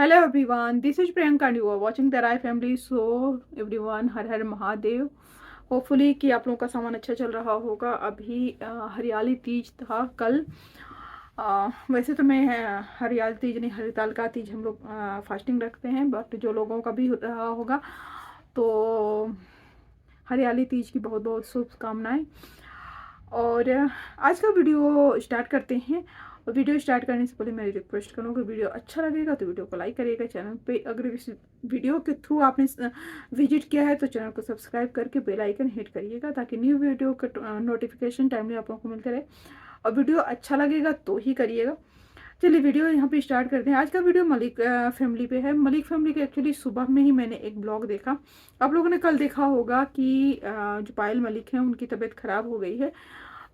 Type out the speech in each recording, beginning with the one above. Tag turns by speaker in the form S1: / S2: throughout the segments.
S1: Hello everyone, this is Priyanka and you are watching the Rai family. So everyone, her her Mahadev. Hopefully कि आप लोगों का सामान अच्छा चल रहा होगा। अभी हरियाली तीज था कल। वैसे तो मैं हरियाली तीज नहीं, हरिताल का तीज हम लोग फास्टिंग रखते हैं, बट जो लोगों का भी हो रहा होगा तो हरियाली तीज की बहुत बहुत शुभकामनाएं। और आज का वीडियो स्टार्ट करते हैं। और वीडियो स्टार्ट करने से पहले मैं रिक्वेस्ट करूँगी, वीडियो अच्छा लगेगा तो वीडियो को लाइक करिएगा। चैनल पे अगर इस वीडियो के थ्रू आपने विजिट किया है तो चैनल को सब्सक्राइब करके बेल आइकन हिट करिएगा, ताकि न्यू वीडियो का नोटिफिकेशन टाइमली आप लोगों को मिलते रहे। और वीडियो अच्छा लगेगा तो ही करिएगा। चलिए वीडियो यहाँ पे स्टार्ट करते हैं। आज का वीडियो मलिक फैमिली पे है। मलिक फैमिली के एक्चुअली सुबह में ही मैंने एक ब्लॉग देखा। आप लोगों ने कल देखा होगा कि जो पायल मलिक हैं उनकी तबीयत खराब हो गई है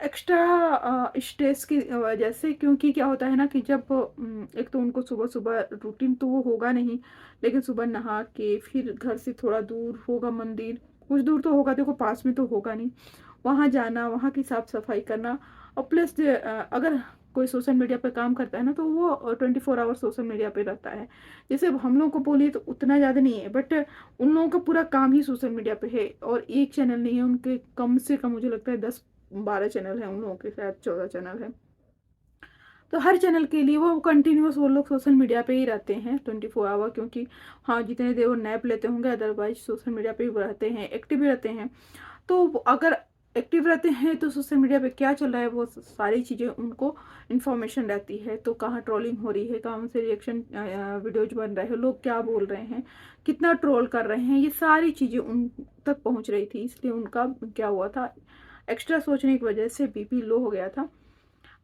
S1: एक्स्ट्रा स्ट्रेस की वजह से। क्योंकि क्या होता है ना कि जब एक तो उनको सुबह सुबह रूटीन तो वो होगा नहीं, लेकिन सुबह नहा के फिर घर से थोड़ा दूर होगा मंदिर, कुछ दूर तो होगा, देखो पास में तो होगा नहीं, वहाँ जाना, वहाँ की साफ सफाई करना। और प्लस अगर कोई सोशल मीडिया पे काम करता है ना तो वो 24 आवर सोशल मीडिया पे रहता है। जैसे अब हम लोग को बोलिए तो उतना ज़्यादा नहीं है, बट उन लोगों का पूरा काम ही सोशल मीडिया पे है। और एक चैनल नहीं है उनके, कम से कम मुझे लगता है 10-12 चैनल है उन लोगों के, शायद 14 चैनल है। तो हर चैनल के लिए वो कंटिन्यूअस वो लोग सोशल मीडिया पे ही रहते हैं 24 आवर। क्योंकि हाँ, जितने देर वो नैप लेते होंगे, अदरवाइज सोशल मीडिया पे ही वो रहते हैं, एक्टिव भी रहते हैं। तो अगर एक्टिव रहते हैं तो सोशल मीडिया पे क्या चल रहा है वो सारी चीज़ें उनको इन्फॉर्मेशन रहती है। तो कहाँ ट्रोलिंग हो रही है, कहाँ से रिएक्शन वीडियोज बन रहे हैं, लोग क्या बोल रहे हैं, कितना ट्रोल कर रहे हैं, ये सारी चीज़ें उन तक पहुँच रही थी। इसलिए उनका क्या हुआ था, एक्स्ट्रा सोचने की वजह से बीपी लो हो गया था।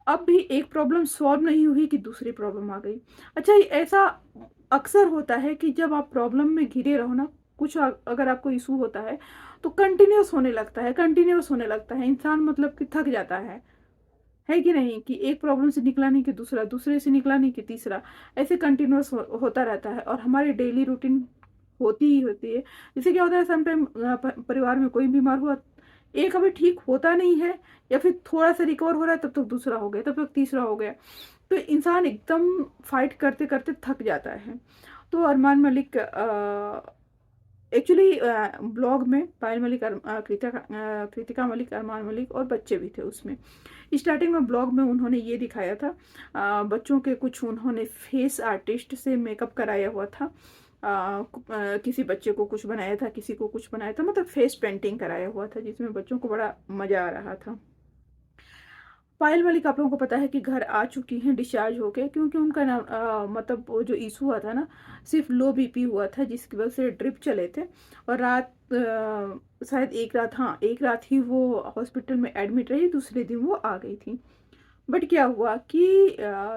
S1: अब भी एक प्रॉब्लम सॉल्व नहीं हुई कि दूसरी प्रॉब्लम आ गई। अच्छा, ये ऐसा अक्सर होता है कि जब आप प्रॉब्लम में घिरे रहो ना, कुछ अगर आपको इशू होता है तो कंटिन्यूस होने लगता है, कंटिन्यूस होने लगता है। इंसान मतलब कि थक जाता है कि नहीं, कि एक प्रॉब्लम से निकला नहीं कि दूसरा, दूसरे से निकला नहीं कि तीसरा, ऐसे कंटिन्यूस होता रहता है। और हमारी डेली रूटीन होती ही होती है। जैसे क्या होता है, समटाइम परिवार में कोई बीमार हुआ, एक अभी ठीक होता नहीं है या फिर थोड़ा सा रिकवर हो रहा है, तब तक दूसरा हो गया, तब तक तीसरा हो गया। तो इंसान एकदम फाइट करते करते थक जाता है। तो अरमान मलिक एक्चुअली ब्लॉग में पायल मलिक, कृतिका मलिक, अरमान मलिक और बच्चे भी थे उसमें। स्टार्टिंग में ब्लॉग में उन्होंने ये दिखाया था, बच्चों के कुछ उन्होंने फेस आर्टिस्ट से मेकअप कराया हुआ था। किसी बच्चे को कुछ बनाया था, किसी को कुछ बनाया था, मतलब फेस पेंटिंग कराया हुआ था, जिसमें बच्चों को बड़ा मजा आ रहा था। पायल मलिक आप लोगों को पता है कि घर आ चुकी हैं डिस्चार्ज होके। क्योंकि उनका ना मतलब वो जो इशू हुआ था ना, सिर्फ लो बीपी हुआ था, जिसकी वजह से ड्रिप चले थे। और रात शायद एक रात, हाँ एक रात ही वो हॉस्पिटल में एडमिट रही, दूसरे दिन वो आ गई थी। बट क्या हुआ कि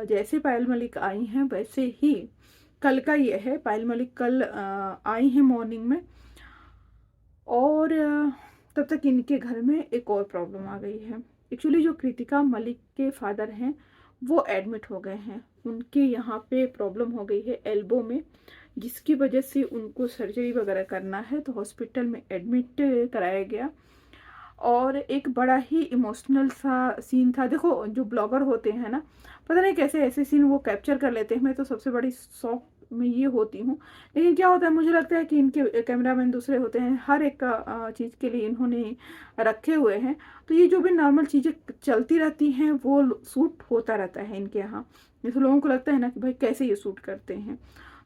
S1: जैसे पायल मलिक आई हैं वैसे ही कल का ये है, पायल मलिक कल आई हैं मॉर्निंग में। और तब तक इनके घर में एक और प्रॉब्लम आ गई है। एक्चुअली जो कृतिका मलिक के फादर हैं वो एडमिट हो गए हैं। उनके यहाँ पे प्रॉब्लम हो गई है एल्बो में, जिसकी वजह से उनको सर्जरी वगैरह करना है, तो हॉस्पिटल में एडमिट कराया गया। और एक बड़ा ही इमोशनल सा सीन था। देखो जो ब्लॉगर होते हैं ना, पता नहीं कैसे ऐसे सीन वो कैप्चर कर लेते हैं। मैं तो सबसे बड़ी शौक में ये होती हूँ। लेकिन क्या होता है, मुझे लगता है कि इनके कैमरामैन दूसरे होते हैं, हर एक चीज़ के लिए इन्होंने रखे हुए हैं। तो ये जो भी नॉर्मल चीज़ें चलती रहती हैं वो शूट होता रहता है इनके यहाँ। जैसे लोगों को लगता है ना कि भाई कैसे ये शूट करते हैं।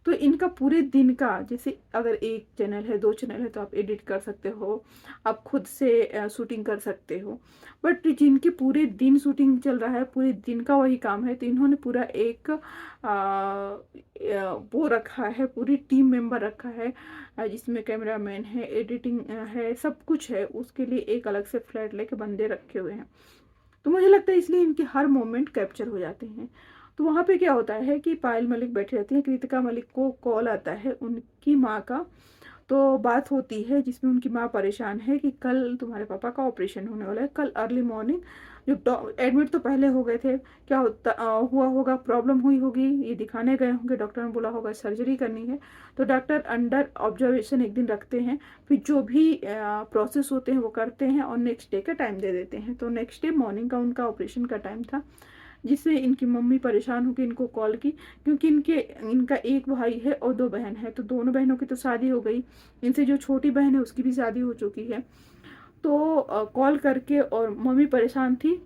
S1: तो इनका पूरे दिन का, जैसे अगर एक चैनल है, दो चैनल है, तो आप एडिट कर सकते हो, आप खुद से शूटिंग कर सकते हो। बट जिनकी पूरे दिन शूटिंग चल रहा है, पूरे दिन का वही काम है, तो इन्होंने पूरा एक वो रखा है, पूरी टीम मेंबर रखा है, जिसमें कैमरामैन है, एडिटिंग है, सब कुछ है। उसके लिए एक अलग से फ्लैट लेके बंदे रखे हुए हैं। तो मुझे लगता है इसलिए इनके हर मोमेंट कैप्चर हो जाते हैं। तो वहाँ पे क्या होता है कि पायल मलिक बैठी रहती है, कृतिका मलिक को कॉल आता है उनकी माँ का। तो बात होती है जिसमें उनकी माँ परेशान है कि कल तुम्हारे पापा का ऑपरेशन होने वाला है, कल अर्ली मॉर्निंग। जो एडमिट तो पहले हो गए थे, क्या होता हुआ होगा, प्रॉब्लम हुई होगी, ये दिखाने गए होंगे, डॉक्टर ने बोला होगा सर्जरी करनी है। तो डॉक्टर अंडर ऑब्जर्वेशन एक दिन रखते हैं, फिर जो भी प्रोसेस होते हैं वो करते हैं और नेक्स्ट डे का टाइम दे देते हैं। तो नेक्स्ट डे मॉर्निंग का उनका ऑपरेशन का टाइम था। जिससे इनकी मम्मी परेशान होकर इनको कॉल की, क्योंकि इनका एक भाई है और 2 बहन है, तो दोनों बहनों की तो शादी हो गई, इनसे जो छोटी बहन है उसकी भी शादी हो चुकी है। तो कॉल करके और मम्मी परेशान थी।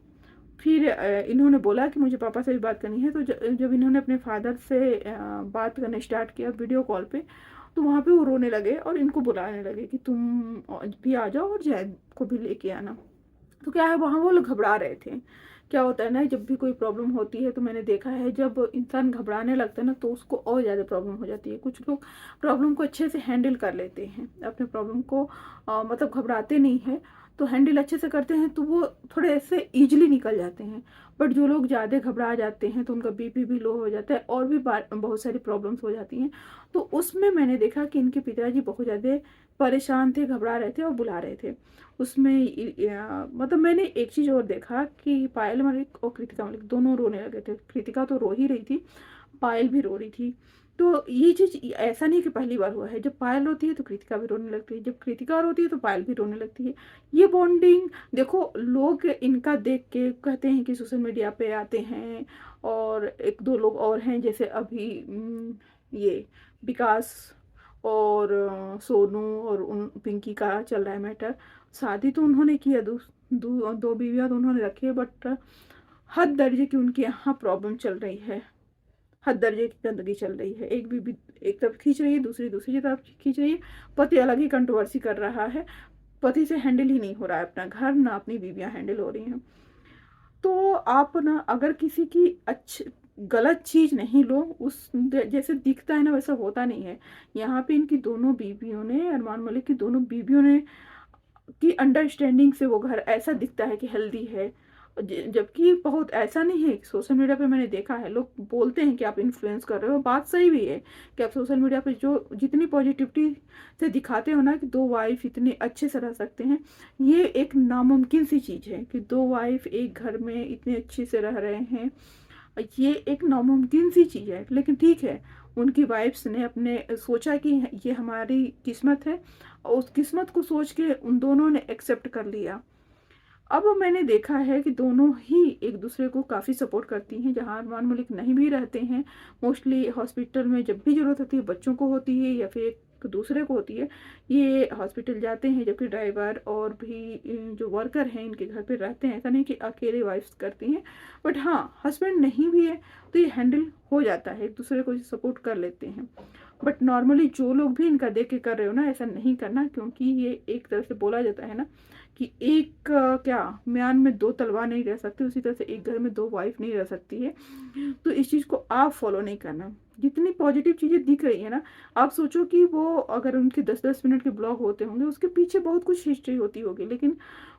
S1: फिर इन्होंने बोला कि मुझे पापा से भी बात करनी है, तो जब इन्होंने अपने फादर से बात करना स्टार्ट किया वीडियो कॉल पे, तो वहाँ पे वो रोने लगे और इनको बुलाने लगे कि तुम भी आ जाओ और जैद को भी लेके आना। तो क्या है, वहाँ वो लोग घबरा रहे थे। क्या होता है ना, जब भी कोई प्रॉब्लम होती है तो मैंने देखा है जब इंसान घबराने लगता है ना तो उसको और ज़्यादा प्रॉब्लम हो जाती है। कुछ लोग प्रॉब्लम को अच्छे से हैंडल कर लेते हैं, अपने प्रॉब्लम को मतलब घबराते नहीं है, तो हैंडल अच्छे से करते हैं तो वो थोड़े ऐसे ईजिली निकल जाते हैं। बट जो लोग ज़्यादा घबरा जाते हैं तो उनका बीपी भी लो हो जाता है और भी बहुत सारी प्रॉब्लम्स हो जाती हैं। तो उसमें मैंने देखा कि इनके पिताजी बहुत ज़्यादा परेशान थे, घबरा रहे थे और बुला रहे थे। उसमें मतलब मैंने एक चीज़ और देखा कि पायल मलिक और कृतिका मलिक दोनों रोने लगे थे। कृतिका तो रो ही रही थी, पायल भी रो रही थी। तो ये चीज़ ऐसा नहीं कि पहली बार हुआ है, जब पायल रोती है तो कृतिका भी रोने लगती है, जब कृतिका रोती है तो पायल भी रोने लगती है। ये बॉन्डिंग देखो, लोग इनका देख के कहते हैं कि सोशल मीडिया पे आते हैं, और एक दो लोग और हैं जैसे अभी ये विकास और सोनू और उन पिंकी का चल रहा है मैटर। शादी तो उन्होंने किया, दो बीवियां तो उन्होंने रखी है, बट हद दर्जे की उनके यहाँ प्रॉब्लम चल रही है, हद दर्जे की गंदगी चल रही है। एक बीबी एक तरफ खींच रही है, दूसरी तरफ खींच रही है। पति अलग ही कंट्रोवर्सी कर रहा है, पति से हैंडल ही नहीं हो रहा है अपना घर, ना अपनी बीवियां हैंडल हो रही हैं। तो आप ना अगर किसी की अच्छी गलत चीज नहीं लो, उस जैसे दिखता है ना वैसा होता नहीं है। यहाँ पे इनकी दोनों बीवियों ने, अरमान मलिक की दोनों बीवियों ने की अंडरस्टैंडिंग से वो घर ऐसा दिखता है कि हेल्दी है। जबकि बहुत ऐसा नहीं है। सोशल मीडिया पे मैंने देखा है लोग बोलते हैं कि आप इन्फ्लुएंस कर रहे हो, बात सही भी है कि आप सोशल मीडिया पे जो जितनी पॉजिटिविटी से दिखाते हो ना कि 2 वाइफ इतने अच्छे से रह सकते हैं, ये एक नामुमकिन सी चीज़ है कि 2 वाइफ एक घर में इतने अच्छे से रह रहे हैं। ये एक नामुमकिन सी चीज़ है, लेकिन ठीक है, उनकी वाइफ्स ने अपने सोचा कि ये हमारी किस्मत है, और उस किस्मत को सोच के उन दोनों ने एक्सेप्ट कर लिया। अब मैंने देखा है कि दोनों ही एक दूसरे को काफ़ी सपोर्ट करती हैं। जहाँ अरमान मलिक नहीं भी रहते हैं, मोस्टली हॉस्पिटल में जब भी ज़रूरत होती है, बच्चों को होती है या फिर एक दूसरे को होती है, ये हॉस्पिटल जाते हैं। जबकि ड्राइवर और भी जो वर्कर हैं इनके घर पे रहते हैं, ऐसा नहीं कि अकेले वाइफ्स करती हैं। बट हाँ, हस्बैंड नहीं भी है तो ये हैंडल हो जाता है, एक दूसरे को सपोर्ट कर लेते हैं। बट नॉर्मली जो लोग भी इनका देख के कर रहे हो ना, ऐसा नहीं करना, क्योंकि ये एक तरह से बोला जाता है ना कि एक क्या म्यान में 2 तलवार नहीं रह सकती, उसी तरह से एक घर में 2 वाइफ नहीं रह सकती है। तो इस चीज़ को आप फॉलो नहीं करना। जितनी पॉजिटिव चीज़ें दिख रही है ना, आप सोचो कि वो अगर उनके 10-10 मिनट के ब्लॉग होते होंगे, उसके पीछे बहुत कुछ हिस्ट्री होती होगी, लेकिन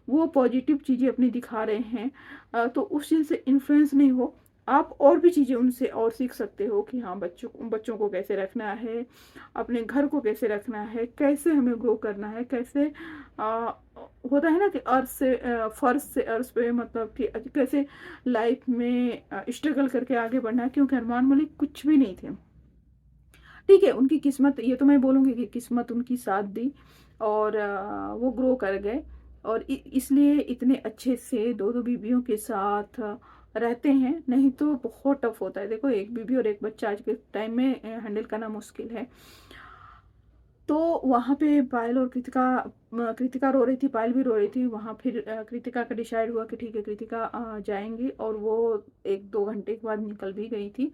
S1: वो पॉजिटिव चीज़ें अपनी दिखा रहे हैं। तो उस चीज़ से इन्फ्लुएंस नहीं हो। आप और भी चीज़ें उनसे और सीख सकते हो कि हाँ, बच्चों को कैसे रखना है, अपने घर को कैसे रखना है, कैसे हमें ग्रो करना है, कैसे होता है ना कि अर्थ से फर्श से अर्श पे, मतलब कि कैसे लाइफ में स्ट्रगल करके आगे बढ़ना है। क्योंकि अरमान मलिक कुछ भी नहीं थे, ठीक है, उनकी किस्मत, ये तो मैं बोलूँगी कि किस्मत उनकी साथ दी और वो ग्रो कर गए, और इसलिए इतने अच्छे से 2-2 बीवियों के साथ रहते हैं। नहीं तो बहुत टफ होता है। देखो, एक बीवी और एक बच्चा आज के टाइम में हैंडल करना मुश्किल है। तो वहाँ पे पायल और कृतिका रो रही थी, पायल भी रो रही थी। वहाँ फिर कृतिका का डिसाइड हुआ कि ठीक है, कृतिका जाएंगी, और वो 1-2 घंटे के बाद निकल भी गई थी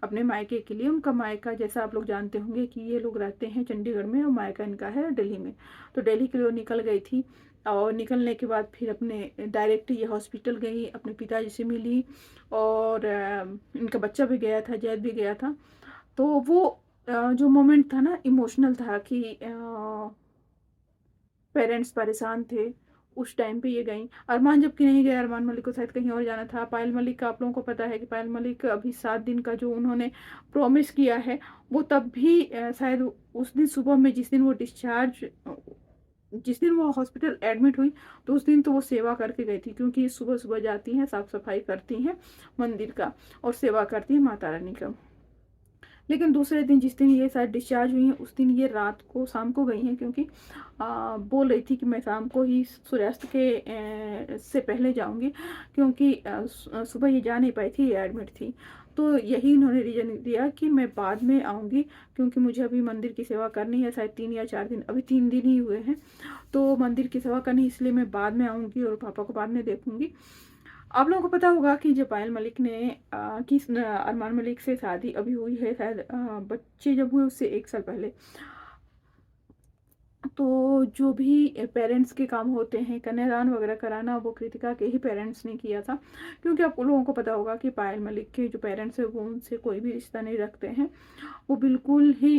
S1: अपने मायके के लिए। उनका मायका, जैसा आप लोग जानते होंगे कि ये लोग रहते हैं चंडीगढ़ में और मायका इनका है दिल्ली में, तो दिल्ली के लिए वो निकल गई थी। और निकलने के बाद फिर अपने डायरेक्ट ये हॉस्पिटल गई, अपने पिताजी से मिली, और इनका बच्चा भी गया था, जैद भी गया था। तो वो जो मोमेंट था ना, इमोशनल था कि पेरेंट्स परेशान थे, उस टाइम पे ये गई। अरमान जबकि नहीं गए, अरमान मलिक को शायद कहीं और जाना था। पायल मलिक का आप लोगों को पता है कि पायल मलिक अभी 7 दिन का जो उन्होंने प्रॉमिस किया है, वो तब भी शायद उस दिन सुबह में, जिस दिन वो हॉस्पिटल एडमिट हुई, तो उस दिन तो वो सेवा करके गई थी। क्योंकि सुबह सुबह जाती हैं, साफ सफाई करती हैं मंदिर का और सेवा करती हैं माता रानी का। लेकिन दूसरे दिन जिस दिन ये शायद डिस्चार्ज हुई हैं उस दिन ये रात को शाम को गई हैं, क्योंकि बोल रही थी कि मैं शाम को ही सूर्यास्त के से पहले जाऊंगी, क्योंकि सुबह ये जा नहीं पाई थी, ये एडमिट थी। तो यही इन्होंने रीज़न दिया कि मैं बाद में आऊँगी, क्योंकि मुझे अभी मंदिर की सेवा करनी है, शायद 3 या 4 दिन, अभी 3 दिन ही हुए हैं, तो मंदिर की सेवा करनी, इसलिए मैं बाद में आऊँगी और पापा को बाद में देखूँगी। आप लोगों को पता होगा कि जब पायल मलिक ने अरमान मलिक से शादी अभी हुई है, शायद बच्चे जब हुए उससे 1 साल पहले, तो जो भी पेरेंट्स के काम होते हैं, कन्यादान वगैरह कराना, वो कृतिका के ही पेरेंट्स ने किया था। क्योंकि आप लोगों को पता होगा कि पायल मलिक के जो पेरेंट्स हैं वो उनसे कोई भी रिश्ता नहीं रखते हैं। वो बिल्कुल ही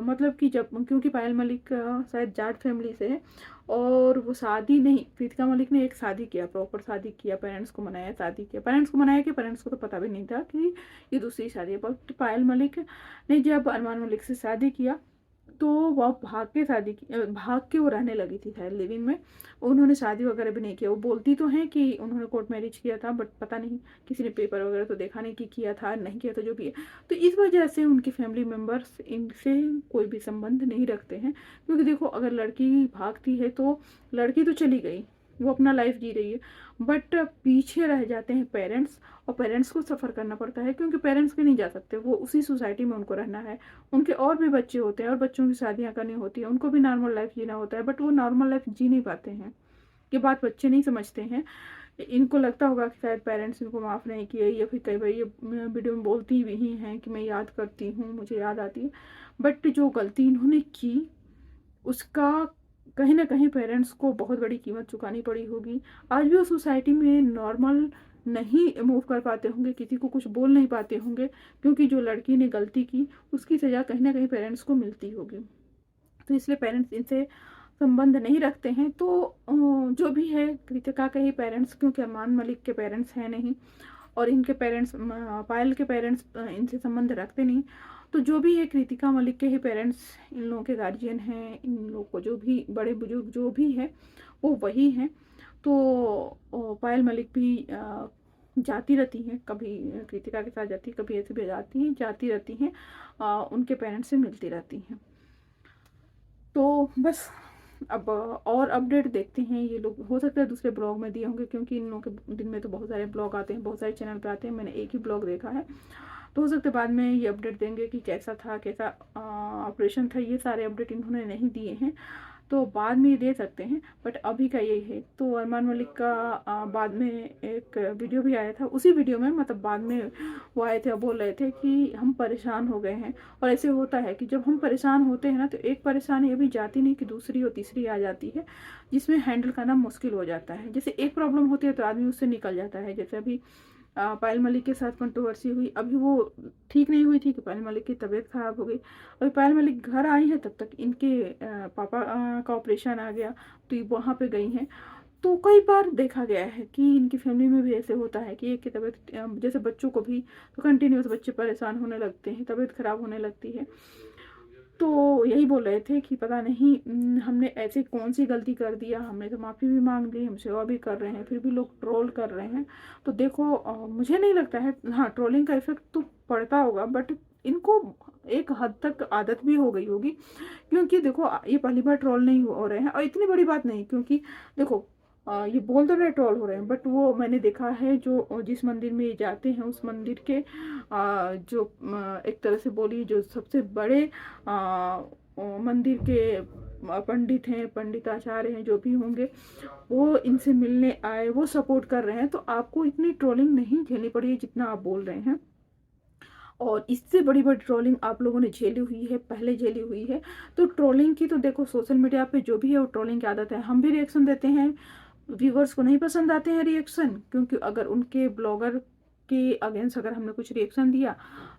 S1: मतलब कि जब, क्योंकि पायल मलिक शायद जाट फैमिली से है, और वो शादी नहीं, कृतिका मलिक ने एक शादी किया, प्रॉपर शादी किया, पेरेंट्स को मनाया, शादी किया, पेरेंट्स को मनाया कि पेरेंट्स को तो पता भी नहीं था कि ये दूसरी शादी है। बट पायल मलिक ने जब अरमान मलिक से शादी किया तो वो भाग के शादी की, भाग के वो रहने लगी थी शायद लिविंग में। उन्होंने शादी वगैरह भी नहीं किया। वो बोलती तो हैं कि उन्होंने कोर्ट मैरिज किया था, बट पता नहीं किसी ने पेपर वगैरह तो देखा नहीं कि किया था नहीं किया था, जो भी है। तो इस वजह से उनकी फैमिली मेम्बर्स इनसे कोई भी संबंध नहीं रखते हैं, क्योंकि देखो अगर लड़की भागती है तो लड़की तो चली गई, वो अपना लाइफ जी रही है, बट पीछे रह जाते हैं पेरेंट्स, और पेरेंट्स को सफ़र करना पड़ता है, क्योंकि पेरेंट्स भी नहीं जा सकते, वो उसी सोसाइटी में उनको रहना है। उनके और भी बच्चे होते हैं और बच्चों की शादियां करनी होती है, उनको भी नॉर्मल लाइफ जीना होता है, बट वो नॉर्मल लाइफ जी नहीं पाते हैं। ये बात बच्चे नहीं समझते हैं। इनको लगता होगा कि शायद पेरेंट्स इनको माफ़ नहीं किए, या फिर कई बार ये वीडियो में बोलती भी ही हैं कि मैं याद करती हूँ, मुझे याद आती है। बट जो गलती इन्होंने की उसका कहीं ना कहीं पेरेंट्स को बहुत बड़ी कीमत चुकानी पड़ी होगी। आज भी वो सोसाइटी में नॉर्मल नहीं मूव कर पाते होंगे, किसी को कुछ बोल नहीं पाते होंगे, क्योंकि जो लड़की ने गलती की उसकी सज़ा कहीं ना कहीं पेरेंट्स को मिलती होगी। तो इसलिए पेरेंट्स इनसे संबंध नहीं रखते हैं। तो जो भी है कृतिका के ही पेरेंट्स, क्योंकि अरमान मलिक के पेरेंट्स हैं नहीं, और इनके पेरेंट्स, पायल के पेरेंट्स इनसे संबंध रखते नहीं। तो जो भी है कृतिका मलिक के ही पेरेंट्स इन लोगों के गार्जियन हैं, इन लोगों को जो भी बड़े बुजुर्ग जो भी है वो वही हैं। तो पायल मलिक भी जाती रहती हैं, कभी कृतिका के साथ जाती, कभी ऐसे भी जाती हैं, जाती रहती हैं, उनके पेरेंट्स से मिलती रहती हैं। तो बस अब और अपडेट देखते हैं। ये लोग हो सकता है दूसरे ब्लॉग में दिए होंगे, क्योंकि इन लोगों के दिन में तो बहुत सारे ब्लॉग आते हैं, बहुत सारे चैनल पे आते हैं, मैंने एक ही ब्लॉग देखा है। तो हो सकता है बाद में ये अपडेट देंगे कि कैसा था, कैसा ऑपरेशन था। ये सारे अपडेट इन्होंने नहीं दिए हैं, तो बाद में ये दे सकते हैं, बट अभी का यही है। तो अरमान मलिक का बाद में एक वीडियो भी आया था, उसी वीडियो में मतलब बाद में वो आए थे और बोल रहे थे कि हम परेशान हो गए हैं। और ऐसे होता है कि जब हम परेशान होते हैं ना, तो एक परेशानी अभी जाती नहीं कि दूसरी और तीसरी आ जाती है, जिसमें हैंडल करना मुश्किल हो जाता है। जैसे एक प्रॉब्लम होती है तो आदमी उससे निकल जाता है। जैसे अभी पायल मलिक के साथ कंट्रोवर्सी हुई, अभी वो ठीक नहीं हुई थी कि पायल मलिक की तबीयत खराब हो गई। अभी पायल मलिक घर आई है तब तक इनके पापा का ऑपरेशन आ गया, तो ये वहाँ पे गई हैं। तो कई बार देखा गया है कि इनकी फैमिली में भी ऐसे होता है कि एक की तबीयत, जैसे बच्चों को भी तो कंटिन्यूस बच्चे परेशान होने लगते हैं, तबीयत खराब होने लगती है। तो यही बोल रहे थे कि पता नहीं हमने ऐसी कौन सी गलती कर दिया, हमने तो माफ़ी भी मांग ली, हम सेवा भी कर रहे हैं, फिर भी लोग ट्रोल कर रहे हैं। तो देखो मुझे नहीं लगता है, हाँ ट्रोलिंग का इफेक्ट तो पड़ता होगा, बट इनको एक हद तक आदत भी हो गई होगी। क्योंकि देखो ये पहली बार ट्रोल नहीं हो रहे हैं, और इतनी बड़ी बात नहीं, क्योंकि देखो ये बोल तो रहे ट्रोल हो रहे हैं, बट वो मैंने देखा है जो जिस मंदिर में ये जाते हैं उस मंदिर के जो एक तरह से बोलिए जो सबसे बड़े मंदिर के पंडित हैं, पंडिताचार्य हैं, जो भी होंगे, वो इनसे मिलने आए, वो सपोर्ट कर रहे हैं। तो आपको इतनी ट्रोलिंग नहीं झेलनी पड़ी है जितना आप बोल रहे हैं। और इससे बड़ी बड़ी ट्रोलिंग आप लोगों ने झेली हुई है, पहले झेली हुई है। तो ट्रोलिंग की तो देखो सोशल मीडिया पे जो भी है वो ट्रोलिंग की आदत है। हम भी रिएक्शन देते हैं, व्यूवर्स को नहीं पसंद आते हैं रिएक्शन, क्योंकि अगर उनके ब्लॉगर के अगेंस्ट अगर हमने कुछ रिएक्शन दिया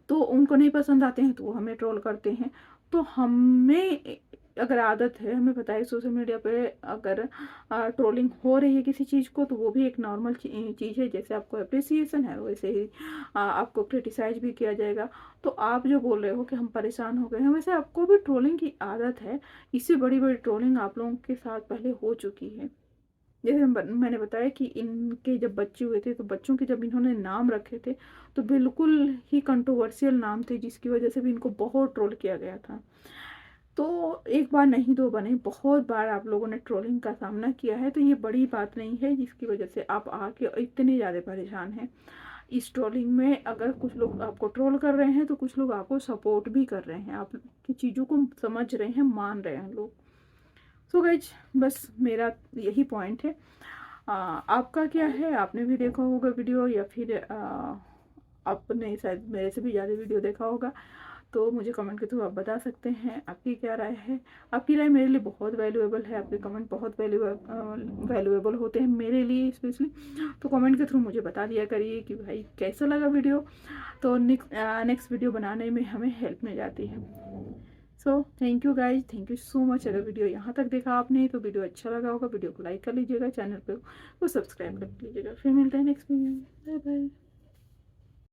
S1: तो उनको नहीं पसंद आते हैं, तो वो हमें ट्रोल करते हैं। तो हमें अगर आदत है, हमें पता है सोशल मीडिया पे अगर ट्रोलिंग हो रही है किसी चीज़ को, तो वो भी एक नॉर्मल चीज़ है। जैसे आपको अप्रिसिएशन है वैसे ही आपको क्रिटिसाइज भी किया जाएगा। तो आप जो बोल रहे हो कि हम परेशान हो गए हैं, वैसे आपको भी ट्रोलिंग की आदत है। इससे बड़ी बड़ी ट्रोलिंग आप लोगों के साथ पहले हो चुकी है। जैसे मैंने बताया कि इनके जब बच्चे हुए थे तो बच्चों के जब इन्होंने नाम रखे थे तो बिल्कुल ही कंट्रोवर्शियल नाम थे, जिसकी वजह से भी इनको बहुत ट्रोल किया गया था। तो एक बार नहीं दो बने, बहुत बार आप लोगों ने ट्रोलिंग का सामना किया है, तो ये बड़ी बात नहीं है जिसकी वजह से आप आके इतने ज़्यादा परेशान हैं। इस ट्रोलिंग में अगर कुछ लोग आपको ट्रोल कर रहे हैं तो कुछ लोग आपको सपोर्ट भी कर रहे हैं, आपकी चीज़ों को समझ रहे हैं, मान रहे हैं लोग। सो गाइज, बस मेरा यही पॉइंट है। आपका क्या है? आपने भी देखा होगा वीडियो, या फिर आपने शायद मेरे से भी ज़्यादा वीडियो देखा होगा, तो मुझे कमेंट के थ्रू आप बता सकते हैं आपकी क्या राय है। आपकी राय मेरे लिए बहुत वैल्यूएबल है, आपके कमेंट बहुत वैल्यूएबल होते हैं मेरे लिए स्पेशली। तो कमेंट के थ्रू मुझे बता दिया करिए कि भाई कैसा लगा वीडियो, तो नेक्स्ट वीडियो बनाने में हमें हेल्प मिल जाती है। So thank you guys, thank you so much. अगर वीडियो यहाँ तक देखा आपने तो वीडियो अच्छा लगा होगा, वीडियो को लाइक कर लीजिएगा, चैनल को सब्सक्राइब कर लीजिएगा। फिर मिलते हैं नेक्स्ट वीडियो में। Bye bye.